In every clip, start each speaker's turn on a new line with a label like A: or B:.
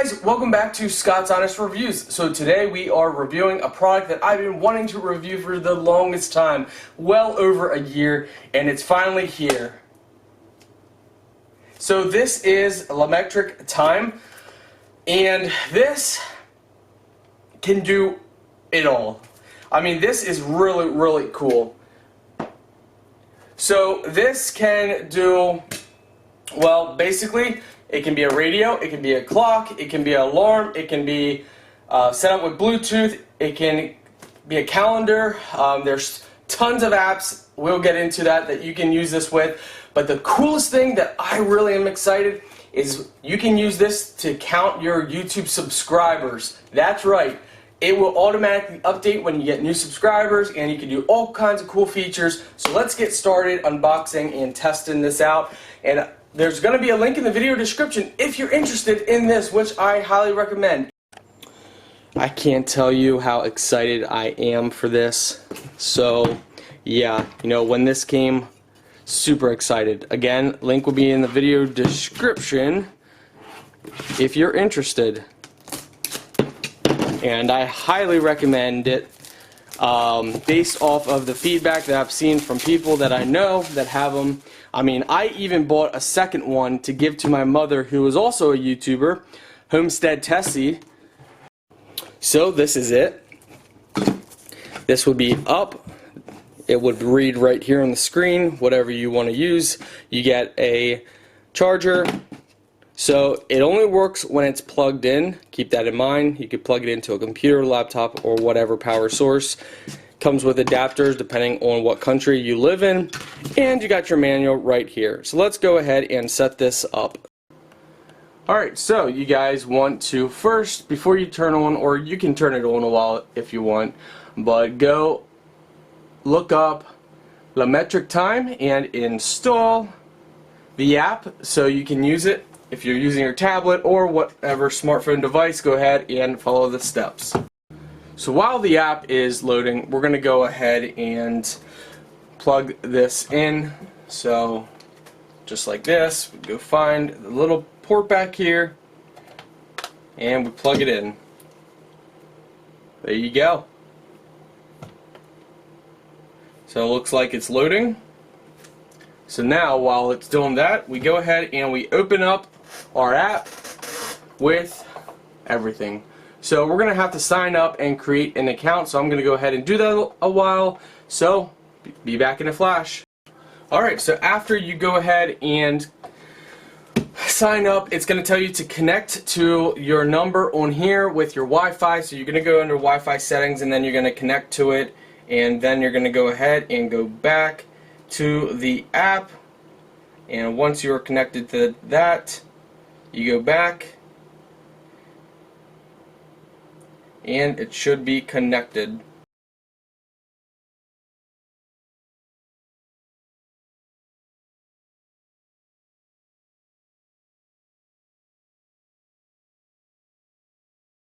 A: guys, welcome back to Scott's Honest Reviews. So today we are reviewing a product that I've been wanting to review for the longest time, well over a year, and it's finally here. So this is Lametric Time, and this can do it all. I mean, this is really, really cool. So this can do, well, basically, it can be a radio, it can be a clock, it can be an alarm, it can be set up with Bluetooth, it can be a calendar. There's tons of apps, we'll get into that you can use this with. But the coolest thing that I really am excited is you can use this to count your YouTube subscribers. That's right. It will automatically update when you get new subscribers, and you can do all kinds of cool features. So let's get started unboxing and testing this out. And there's going to be a link in the video description if you're interested in this, which I highly recommend. I can't tell you how excited I am for this. So, yeah, you know, when this came, super excited. Again, link will be in the video description if you're interested. And I highly recommend it based off of the feedback that I've seen from people that I know that have them. I mean, I even bought a second one to give to my mother, who is also a YouTuber, Homestead Tessie. So this is it. This would be up. It would read right here on the screen, whatever you want to use. You get a charger. So it only works when it's plugged in. Keep that in mind. You could plug it into a computer, laptop, or whatever power source. Comes with adapters depending on what country you live in. And you got your manual right here. So let's go ahead and set this up. Alright, so you guys want to first, before you turn on, or you can turn it on a while if you want, but go look up Lametric Time and install the app so you can use it. If you're using your tablet or whatever smartphone device, go ahead and follow the steps. So while the app is loading, we're going to go ahead and plug this in. So just like this, we go find the little port back here and we plug it in. There you go. So it looks like it's loading. So now while it's doing that, we go ahead and we open up our app with everything. So we're going to have to sign up and create an account, so I'm going to go ahead and do that a while. So be back in a flash. Alright, so after you go ahead and sign up, it's going to tell you to connect to your number on here with your Wi-Fi. So you're going to go under Wi-Fi settings, and then you're going to connect to it, and then you're going to go ahead and go back to the app. And once you're connected to that, you go back and it should be connected.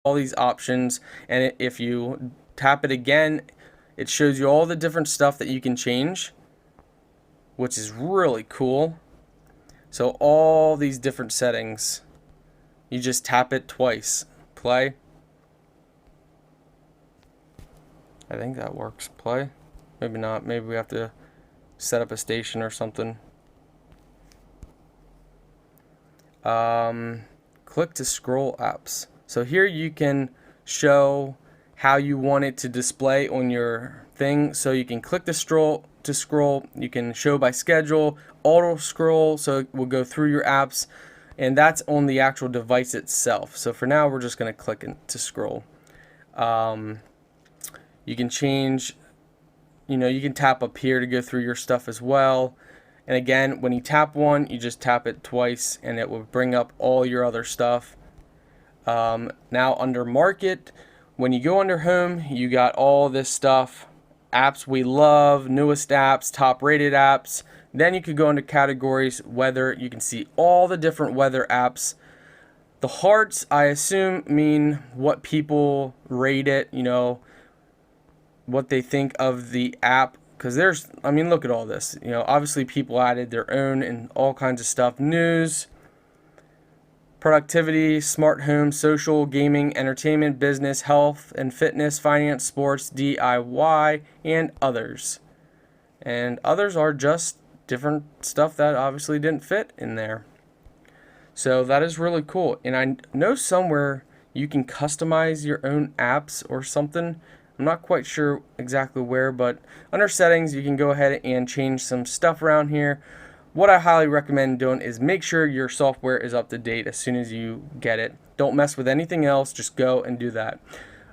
A: All these options, and if you tap it again, it shows you all the different stuff that you can change, which is really cool. So all these different settings, you just tap it twice. Play. I think that works. Play. Maybe not. Maybe we have to set up a station or something. Click to scroll apps. So here you can show how you want it to display on your thing. So you can click to scroll. You can show by schedule, auto scroll, so it will go through your apps, and that's on the actual device itself. So for now, we're just going to click to scroll. You can change, you know, you can tap up here to go through your stuff as well. And again, when you tap one, you just tap it twice, and it will bring up all your other stuff. Now under market, when you go under home, you got all this stuff. Apps we love, newest apps, top rated apps. Then you could go into categories, weather. You can see all the different weather apps. The hearts, I assume, mean what people rate it, you know, what they think of the app. Because there's, I mean, look at all this. You know, obviously people added their own and all kinds of stuff. News, productivity, smart home, social, gaming, entertainment, business, health and fitness, finance, sports, DIY, and others. And others are just different stuff that obviously didn't fit in there. So that is really cool. And I know somewhere you can customize your own apps or something. I'm not quite sure exactly where, but under settings you can go ahead and change some stuff around here. What I highly recommend doing is make sure your software is up to date as soon as you get it. Don't mess with anything else, just go and do that.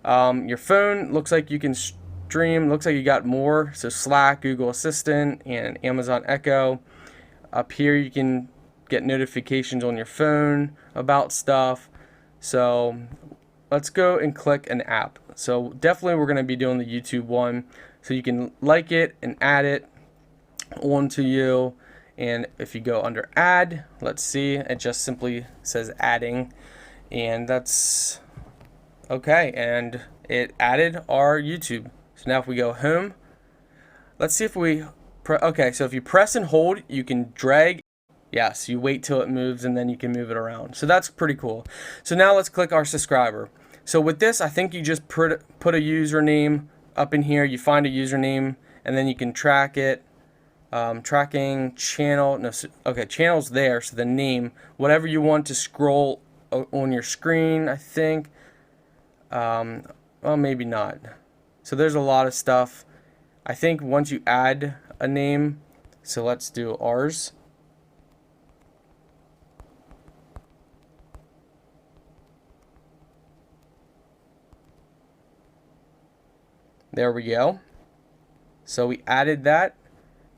A: Your phone looks like you can stream, looks like you got more, so Slack, Google Assistant, and Amazon Echo. Up here you can get notifications on your phone about stuff. So let's go and click an app. So definitely we're going to be doing the YouTube one, so you can like it and add it onto you. And if you go under add, let's see, it just simply says adding, and that's okay, and it added our YouTube. So now if we go home, let's see if we okay, so if you press and hold, you can drag. Yes, you wait till it moves and then you can move it around. So that's pretty cool. So now let's click our subscriber. So with this, I think you just put a username up in here. You find a username and then you can track it. Tracking channel, no, okay, channel's there, so the name, whatever you want to scroll on your screen, I think. Well, maybe not. So there's a lot of stuff. I think once you add a name, so let's do ours. There we go. So we added that.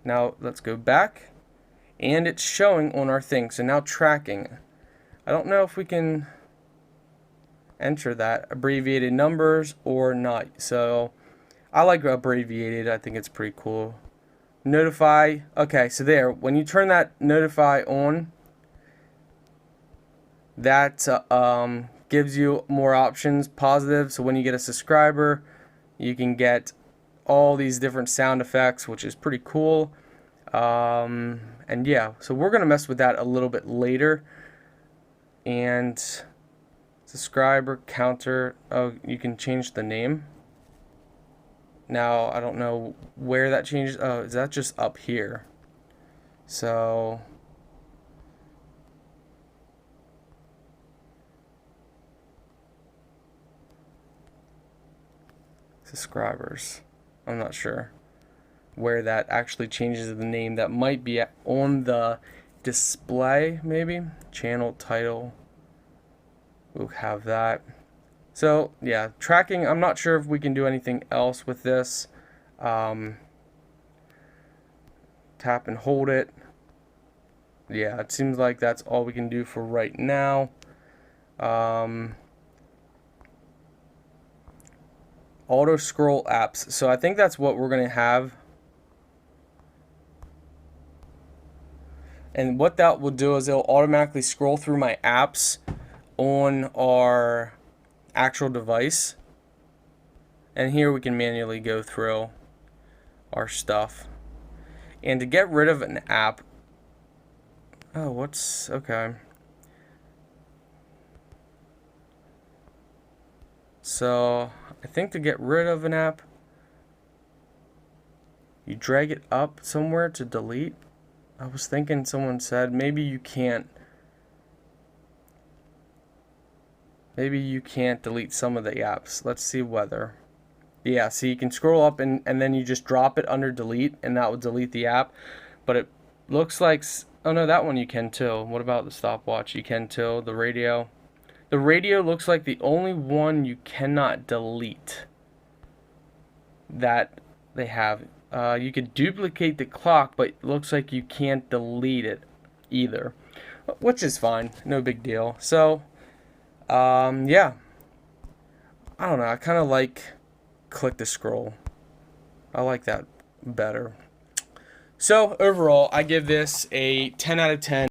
A: Now let's go back, and it's showing on our thing. So now tracking. I don't know if we can enter that abbreviated numbers or not. So I like abbreviated. I think it's pretty cool. Notify. Okay, so there. When you turn that notify on, that gives you more options. Positive. So when you get a subscriber, you can get all these different sound effects, which is pretty cool. And yeah, so we're gonna mess with that a little bit later. And subscriber counter, oh, you can change the name. Now I don't know where that changes. Oh, is that just up here? So subscribers, I'm not sure where that actually changes the name. That might be on the display, maybe. Channel title, we'll have that. So yeah, tracking, I'm not sure if we can do anything else with this. Tap and hold it. Yeah, it seems like that's all we can do for right now. Auto scroll apps, so I think that's what we're gonna have. And what that will do is it'll automatically scroll through my apps on our actual device. And here we can manually go through our stuff. And to get rid of an app, oh, what's, okay. So I think to get rid of an app, you drag it up somewhere to delete. I was thinking someone said maybe you can't. Maybe you can't delete some of the apps. Let's see whether. Yeah, see, you can scroll up and then you just drop it under delete and that will delete the app. But it looks like, oh no, that one you can too. What about the stopwatch? You can too. The radio. The radio looks like the only one you cannot delete that they have. You could duplicate the clock, but it looks like you can't delete it either, which is fine, no big deal. So yeah, I don't know, I kind of like click to scroll. I like that better. So overall, I give this a 10 out of 10.